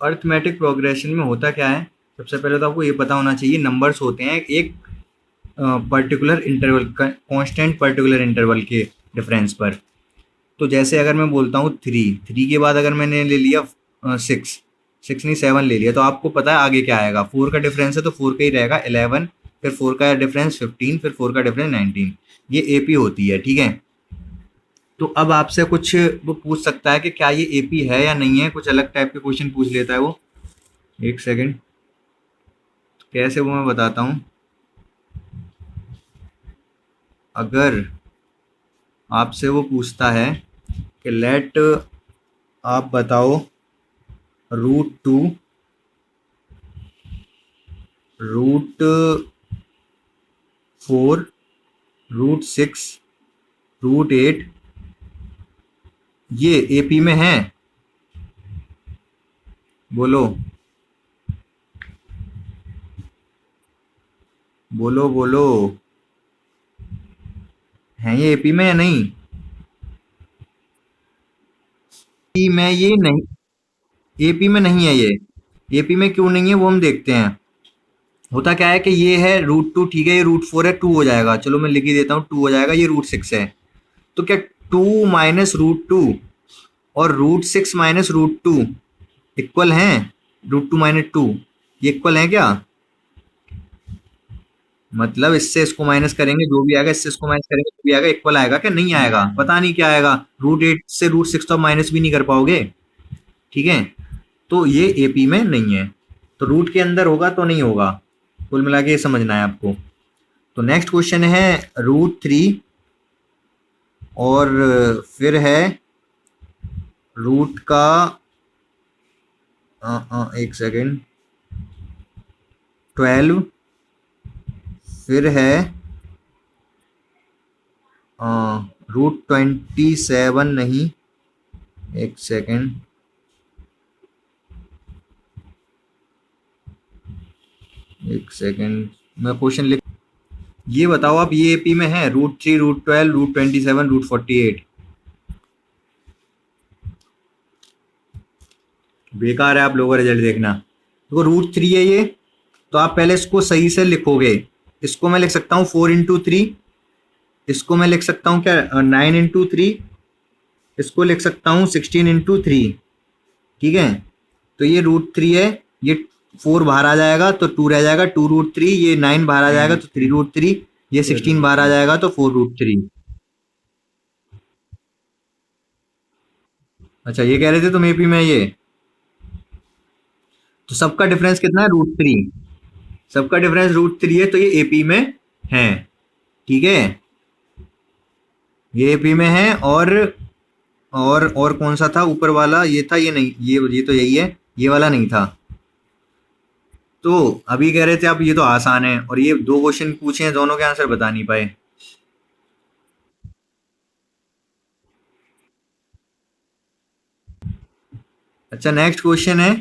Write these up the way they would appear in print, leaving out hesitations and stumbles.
Arithmetic progression में होता क्या है, सबसे पहले तो आपको ये पता होना चाहिए, नंबर्स होते हैं एक particular interval, constant particular interval के डिफरेंस पर। तो जैसे अगर मैं बोलता हूँ थ्री के बाद अगर मैंने ले लिया सिक्स नहीं 7 ले लिया, तो आपको पता है आगे क्या आएगा, 4 का डिफरेंस है तो 4 का ही रहेगा 11, फिर 4 का डिफरेंस 15, फिर 4 का डिफरेंस 19। ये एपी होती है, ठीक है। तो अब आपसे कुछ वो पूछ सकता है कि क्या ये एपी है या नहीं है, कुछ अलग टाइप के क्वेश्चन पूछ लेता है वो। एक सेकंड, कैसे वो मैं बताता हूँ। अगर आपसे वो पूछता है कि लेट आप बताओ √2, √4, √6, √8 ये एपी में है, बोलो बोलो बोलो, है ये एपी में या नहीं? एपी में ये नहीं, एपी में नहीं है ये। एपी में क्यों नहीं है वो हम देखते हैं। होता क्या है कि ये है √2, ठीक है, ये √4 है, 2 हो जाएगा, चलो मैं लिख ही देता हूँ, 2 हो जाएगा, ये √6 है। तो क्या 2 माइनस √2 और √6 माइनस √2 इक्वल हैं? √2 माइनस 2 ये इक्वल हैं क्या? मतलब इससे इसको माइनस करेंगे जो भी आएगा, इससे इसको माइनस करेंगे जो भी आएगा, इक्वल आएगा क्या? नहीं आएगा, पता नहीं क्या आएगा। √8 से √6 तो माइनस भी नहीं कर पाओगे, ठीक है। तो ये एपी में नहीं है, तो रूट के अंदर होगा तो नहीं होगा, कुल मिला के ये समझना है आपको। तो नेक्स्ट क्वेश्चन है √3 और फिर है रूट का एक सेकेंड 12, फिर है √27 नहीं, एक सेकेंड, मैं क्वेश्चन लिख, ये बताओ आप, ये एपी में है √3, √12, √27, √48? बेकार है आप लोगों का रिजल्ट देखना। देखो √3 है ये, तो आप पहले इसको सही से लिखोगे। इसको मैं लिख सकता हूँ 4 × 3, इसको मैं लिख सकता हूँ क्या 9 × 3, इसको लिख सकता हूँ 16 × 3, ठीक है। तो ये √3 है, ये 4 बाहर आ जाएगा तो 2 रह जाएगा, 2 √3, ये 9 बाहर आ जाएगा तो 3 √3, ये 16 बाहर आ जाएगा तो 4 √3। अच्छा ये कह रहे थे तुम एपी में ये, तो सबका डिफरेंस कितना है? √3, सबका डिफरेंस √3 है, तो ये एपी में है, ठीक है, ये एपी में है। और कौन सा था ऊपर वाला? ये था, ये नहीं, ये तो यही है, ये वाला नहीं था। तो अभी कह रहे थे आप ये तो आसान है, और ये 2 क्वेश्चन पूछे हैं, दोनों के आंसर बता नहीं पाए। अच्छा नेक्स्ट क्वेश्चन है,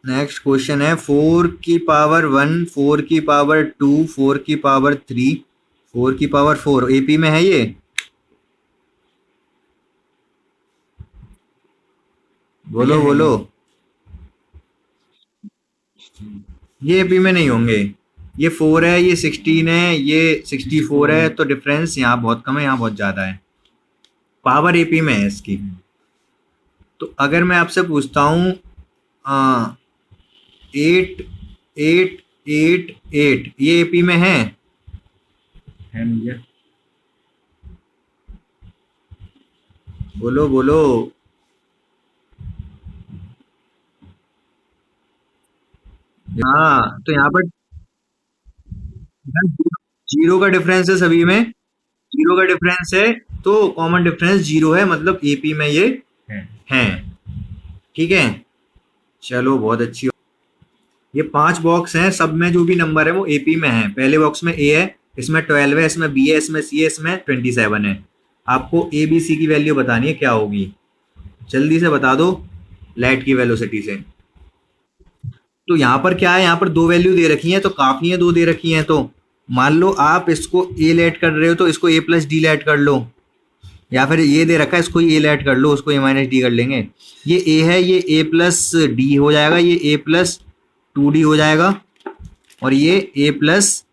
नेक्स्ट क्वेश्चन है 4⁻1, 4⁻2, 4⁻3, 4⁻4 एपी में है ये? बोलो बोलो, ये एपी में नहीं होंगे। ये 4 है, ये 16 है, ये 64 है, तो डिफरेंस यहाँ बहुत कम है, यहाँ बहुत ज्यादा है, पावर एपी में है इसकी। तो अगर मैं आपसे पूछता हूँ 8 ये एपी में है भैया? बोलो बोलो, हाँ तो यहाँ पर जीरो का डिफरेंस है सभी में, जीरो का डिफरेंस है, तो कॉमन डिफरेंस जीरो है, मतलब एपी में ये है, ठीक है। चलो बहुत अच्छी, ये 5 बॉक्स हैं, सब में जो भी नंबर है वो एपी में है। पहले बॉक्स में ए है, इसमें 12 है, इसमें बी है, इसमें सी है, इसमें 27 है। आपको ए बी सी की वैल्यू बतानी है क्या होगी, जल्दी से बता दो लाइट की वेलोसिटी से। तो यहाँ पर क्या है, यहाँ पर 2 वैल्यू दे रखी हैं तो काफी है, 2 दे रखी हैं तो मान लो आप इसको ए लेट कर रहे हो तो इसको a + d लेट कर लो, या फिर ये दे रखा है, इसको ए ऐड कर लो, उसको ए माइनस डी कर लेंगे। ये ए है, ये ए प्लस डी हो जाएगा, ये ए प्लस 2d हो जाएगा, और ये ए प्लस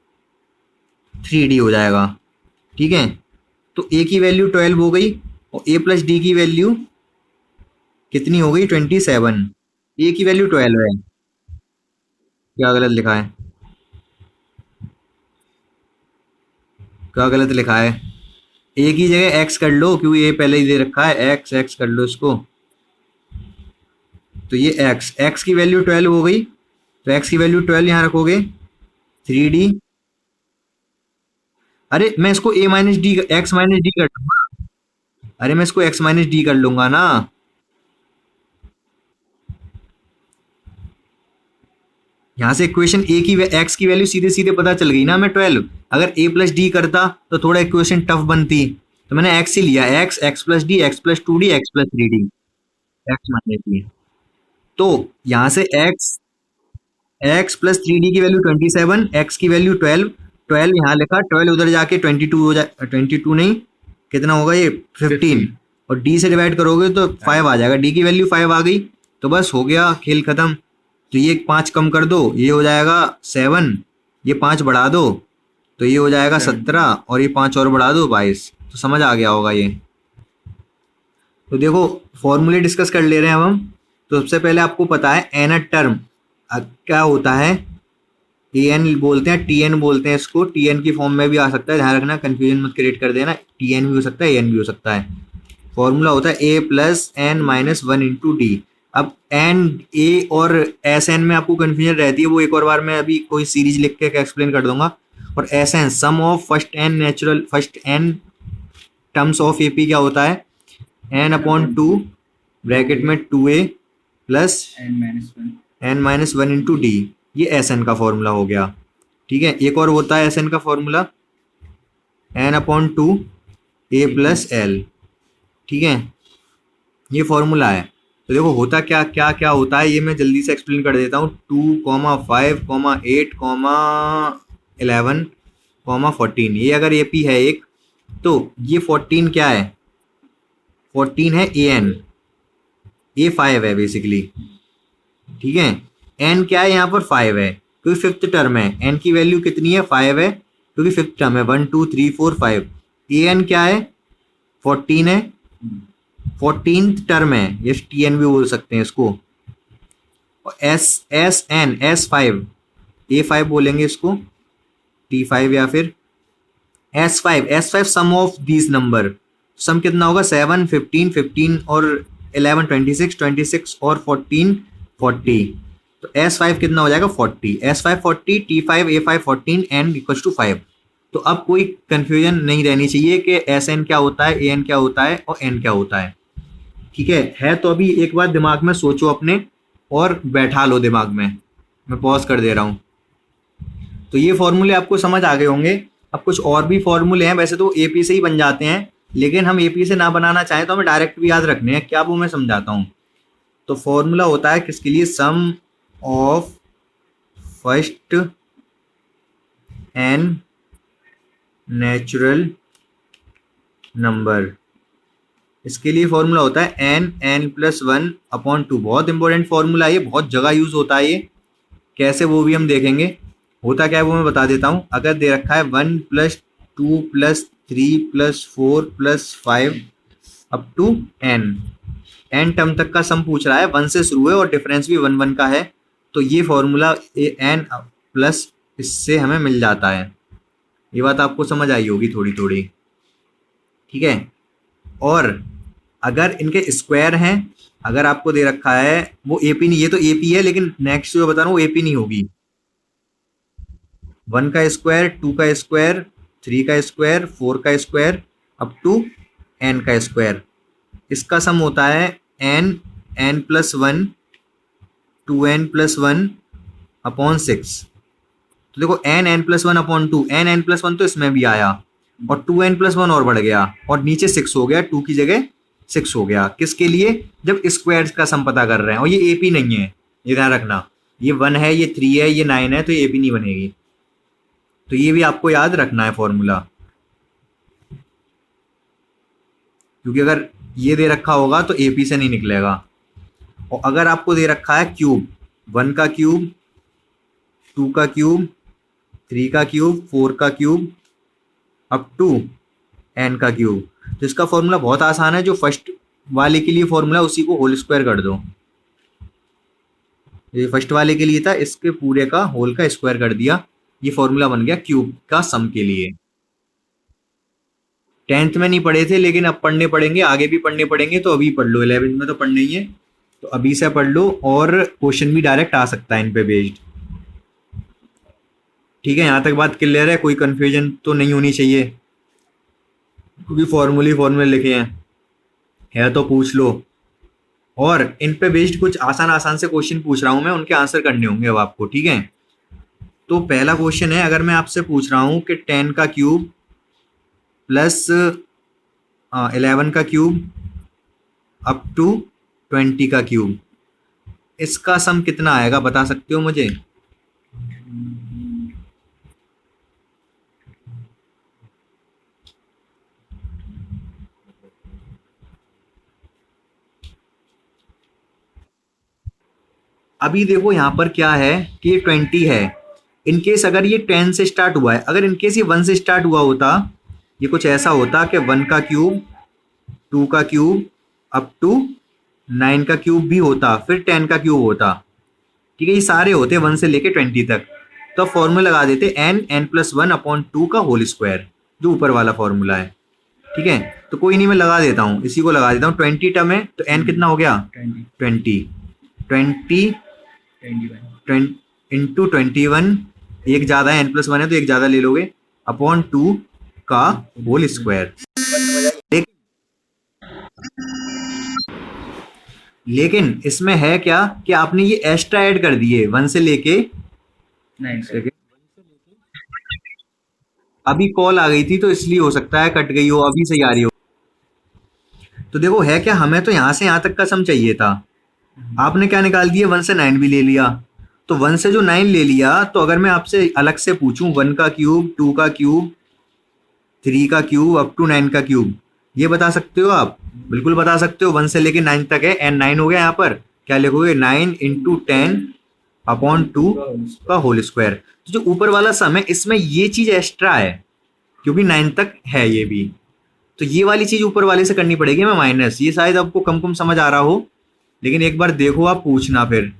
3d हो जाएगा। ठीक है, तो ए की वैल्यू 12 हो गई और ए प्लस डी की वैल्यू कितनी हो गई, 27। ए की वैल्यू 12 है। क्या गलत लिखा है, क्या गलत लिखा है? ए की जगह एक्स कर लो, क्योंकि ए पहले ही दे रखा है, एक्स एक्स कर लो इसको। तो ये एक्स, एक्स की वैल्यू 12 हो गई, तो एक्स की वैल्यू 12 यहाँ रखोगे, 3d। अरे मैं इसको A minus D, X minus D कर लूंगा। अरे मैं इसको एक्स माइनस डी कर लूंगा ना। यहाँ से इक्वेशन ए की एक्स की वैल्यू सीधे सीधे पता चल गई ना हमें 12। अगर ए प्लस डी करता तो थोड़ा इक्वेशन टफ बनती, तो मैंने एक्स ही लिया, x, x plus D, x plus 2d, x plus 3d, x minus D. तो यहाँ से एक्स, एक्स प्लस 3d की वैल्यू 27, एक्स की वैल्यू 12, 12 यहाँ लिखा, 12 उधर जाके 22 हो जाए, 22 नहीं, कितना होगा ये, 15, और डी से डिवाइड करोगे तो 5 आ जाएगा, डी की वैल्यू 5 आ गई, तो बस हो गया खेल खत्म। तो ये 5 कम कर दो, ये हो जाएगा 7, ये 5 बढ़ा दो तो ये हो जाएगा 17, और ये 5 और बढ़ा दो 22। तो समझ आ गया होगा ये। तो देखो फॉर्मूले डिस्कस कर ले रहे हैं अब हम। तो सबसे पहले आपको पता है एन टर्म क्या होता है, ए एन बोलते हैं, टी एन बोलते हैं इसको, टी एन की फॉर्म में भी आ सकता है, ध्यान रखना कंफ्यूजन मत क्रिएट कर देना, टी एन भी हो सकता है, ए एन भी हो सकता है। फॉर्मूला होता है A plus N minus 1 into D. अब एन, ए और एस एन में आपको कंफ्यूजन रहती है, वो एक और बार मैं अभी कोई सीरीज लिख के एक्सप्लेन कर दूंगा। और S n, sum of first N natural, first n terms of A P क्या होता है, एन अपॉन 2 ब्रैकेट में 2a plus N minus 1 into d. ये एस एन का फॉर्मूला हो गया। ठीक है, एक और होता है एस एन का formula, n upon 2 a plus l. ठीक है, ये फॉर्मूला है। तो देखो होता क्या क्या क्या होता है, ये मैं जल्दी से एक्सप्लेन कर देता हूँ। 2, 5, 8, 11, 14, ये अगर ए पी है एक, तो ये 14 क्या है, 14 है ए एन, ए 5 है बेसिकली। ठीक है, एन क्या है यहाँ पर 5 है, क्योंकि फिफ्थ टर्म है, एन की वैल्यू कितनी है 5 है, क्योंकि फिफ्थ टर्म है, 1 2 3 4 5। ए एन क्या है 14 है, 14th टर्म है, ये टी एन भी बोल सकते हैं इसको। और एस, एस एन, एस 5, ए 5 बोलेंगे इसको, टी 5 या फिर S 5, S 5 sum of these number. Sum कितना होगा 7, 15, 15 और 11 26, 26 और 14 40। तो एस 5 कितना हो जाएगा 40, S 5 40, T 5, A 5 14, n equal to 5। तो अब कोई कंफ्यूजन नहीं रहनी चाहिए कि एस एन क्या होता है, ए एन क्या होता है और एन क्या होता है। ठीक है, तो अभी एक बार दिमाग में सोचो अपने और बैठा लो दिमाग में, मैं पॉज कर दे रहा हूँ। तो ये फॉर्मूले आपको समझ आ गए होंगे। अब कुछ और भी फॉर्मूले हैं, वैसे तो एपी से ही बन जाते हैं, लेकिन हम एपी से ना बनाना चाहें तो हमें डायरेक्ट भी याद रखने हैं, क्या वो मैं समझाता हूँ। तो फॉर्मूला होता है किसके लिए, sum of first N natural number, इसके लिए फॉर्मूला होता है एन, एन प्लस 1 अपॉन 2। बहुत इंपॉर्टेंट फॉर्मूला है ये, बहुत जगह यूज होता है ये, कैसे वो भी हम देखेंगे। होता क्या है वो मैं बता देता हूँ। अगर दे रखा है 1 plus 2 plus 3 plus 4 plus 5 up to n, n term तक का सम पूछ रहा है, 1 से शुरू है और डिफरेंस भी 1 1 का है, तो ये फॉर्मूला एन प्लस इससे हमें मिल जाता है। ये बात आपको समझ आई होगी थोड़ी थोड़ी। ठीक है, और अगर इनके स्क्वायर हैं, अगर आपको दे रखा है वो एपी नहीं, ये तो एपी है, लेकिन नेक्स्ट जो बता रहा हूँ वो एपी नहीं होगी। 1 का स्क्वायर, 2 का स्क्वायर, 3 का स्क्वायर, 4 का स्क्वायर अप टू एन का स्क्वायर, इसका सम होता है n, n plus 1, 2n plus 1 upon 6। तो देखो n, n plus 1 upon 2, n, n plus 1 तो इसमें भी आया, और 2n प्लस 1 और बढ़ गया, और नीचे 6 हो गया, 2 की जगह 6 हो गया। किसके लिए, जब स्क्वायर का सम पता कर रहे हैं, और ये एपी नहीं है, ये ध्यान रखना, ये 1 है, ये 3 है, ये 9 है, तो ये एपी नहीं बनेगी। तो ये भी आपको याद रखना है फॉर्मूला। क्योंकि अगर ये दे रखा होगा तो AP से नहीं निकलेगा। और अगर आपको दे रखा है क्यूब, 1 का क्यूब, 2 का क्यूब, 3 का क्यूब, 4 का क्यूब, अप टू n का क्यूब, तो इसका फॉर्मूला बहुत आसान है। जो फर्स्ट वाले के लिए फॉर्मूला उसी को होल स्क्वायर कर दो। ये फर्स्ट वाले के लिए था, इसके पूरे का होल का स्क्वायर कर दिया, ये फॉर्मूला बन गया क्यूब का सम के लिए। 10th में नहीं पढ़े थे, लेकिन अब पढ़ने पड़ेंगे, आगे भी पढ़ने पड़ेंगे, तो अभी पढ़ लो। 11th में तो पढ़ने ही है, तो अभी से पढ़ लो, और क्वेश्चन भी डायरेक्ट आ सकता है इन पे बेस्ड। ठीक है, यहाँ तक बात क्लियर है? कोई कंफ्यूजन तो नहीं होनी चाहिए, क्योंकि फॉर्मूले लिखे हैं, है तो पूछ लो। और इन पे बेस्ड कुछ आसान से क्वेश्चन पूछ रहा हूँ मैं, उनके आंसर करने होंगे अब आपको। ठीक है, तो पहला क्वेश्चन है, अगर मैं आपसे पूछ रहा हूँ कि 10 का क्यूब प्लस 11 का क्यूब अप टू 20 का क्यूब, इसका सम कितना आएगा, बता सकते हो मुझे? अभी देखो यहाँ पर क्या है कि ये 20 है। इनकेस अगर ये 10 से स्टार्ट हुआ है, अगर इनकेस ये 1 से स्टार्ट हुआ होता, ये कुछ ऐसा होता कि 1 का क्यूब, 2 का क्यूब, अप टू 9 का क्यूब भी होता, फिर 10 का क्यूब होता। ठीक है, ये सारे होते 1 से लेके 20 तक। तो फॉर्मूला लगा देते n+1/2 का होल स्क्वायर, जो ऊपर वाला फॉर्मूला है। ठीक है, तो कोई नहीं, मैं लगा देता हूँ, इसी को लगा देता हूँ। 20 टर्म है, तो n कितना हो गया? 20 इंटू 21, एक ज़्यादा है, n+1 है तो एक ज़्यादा ले लोगे, अपॉन 2 का होल स्क्वायर। लेकिन इसमें है क्या कि आपने ये एक्स्ट्रा ऐड कर दिए 1 से लेके 9। अभी कॉल आ गई थी तो इसलिए हो सकता है कट गई हो, अभी सही आ रही हो। तो देखो है क्या, हमें तो यहाँ से यहाँ तक का सम चाहिए था, आपने क्या निकाल दिया, 1 से 9 भी ले लिया। तो 1 से जो 9 ले लिया, तो अगर मैं आपसे अलग से पूछूं 1 का क्यूब, 2 का क्यूब, 3 का क्यूब, अप टू 9 का क्यूब, ये बता सकते हो आप? बिल्कुल बता सकते हो। 1 से लेके 9 तक है, एन 9 हो गया। यहाँ पर क्या लिखोगे? 9 इंटू 10 अपॉन 2 का होल स्क्वायर। तो जो ऊपर वाला सम है, इसमें ये चीज एक्स्ट्रा है, क्योंकि 9 तक है ये भी, तो ये वाली चीज ऊपर वाले से करनी पड़ेगी मैं माइनस। ये शायद आपको कम समझ आ रहा हो, लेकिन एक बार देखो आप, पूछना फिर।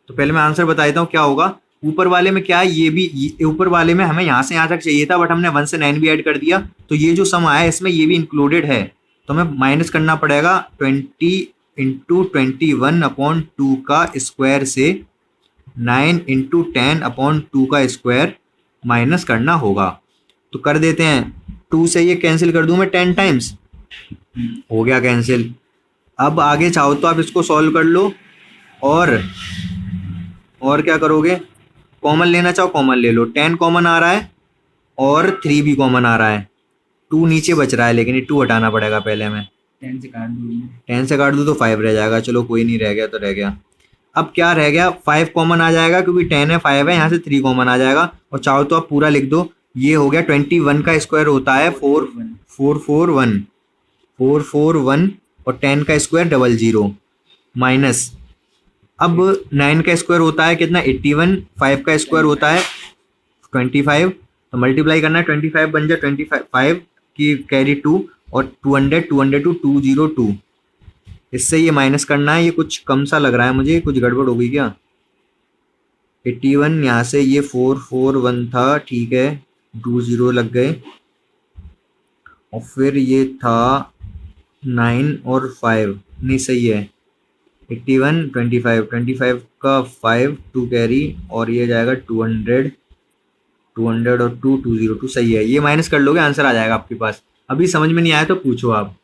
तो पहले मैं आंसर बता देता हूँ क्या होगा। ऊपर वाले में क्या है, ये भी ऊपर वाले में हमें यहाँ से यहाँ तक चाहिए था, बट हमने 1 से 9 भी ऐड कर दिया, तो ये जो सम आया इसमें ये भी इंक्लूडेड है, तो हमें माइनस करना पड़ेगा 20 इंटू 21/2 का स्क्वायर से 9 इंटू 10/2 का स्क्वायर माइनस करना होगा। तो कर देते हैं, 2 से ये कैंसिल कर दूं मैं 10 टाइम्स, हो गया कैंसिल। अब आगे चाहो तो आप इसको सॉल्व कर लो, और क्या करोगे, कॉमन लेना चाहो कॉमन ले लो। 10 कॉमन आ रहा है और 3 भी कॉमन आ रहा है, 2 नीचे बच रहा है, लेकिन ये 2 हटाना पड़ेगा पहले हमें। 10 से काट दूँ तो 5 रह जाएगा, चलो कोई नहीं, रह गया तो रह गया। अब क्या रह गया, 5 कॉमन आ जाएगा, क्योंकि 10 है, 5 है, यहाँ से 3 कॉमन आ जाएगा। और चाहो तो आप पूरा लिख दो, ये हो गया 21 का स्क्वायर होता है 441 और 10 का स्क्वायर 00 माइनस। अब 9 का स्क्वायर होता है कितना, 81, 5 का स्क्वायर होता है 25, तो मल्टीप्लाई करना है, 25 बन जाए 25 की कैरी 2 और 200 202 202, इससे ये माइनस करना है। ये कुछ कम सा लग रहा है मुझे, कुछ गड़बड़ हो गई क्या? 81 यहाँ से ये 441 था, ठीक है, 20 लग गए, और फिर ये था 9 और 5, नहीं सही है, 81 25 का 5 2 कैरी, और ये जाएगा 200 और 2 202, सही है। ये माइनस कर लोगे, आंसर आ जाएगा आपके पास। अभी समझ में नहीं आया तो पूछो आप।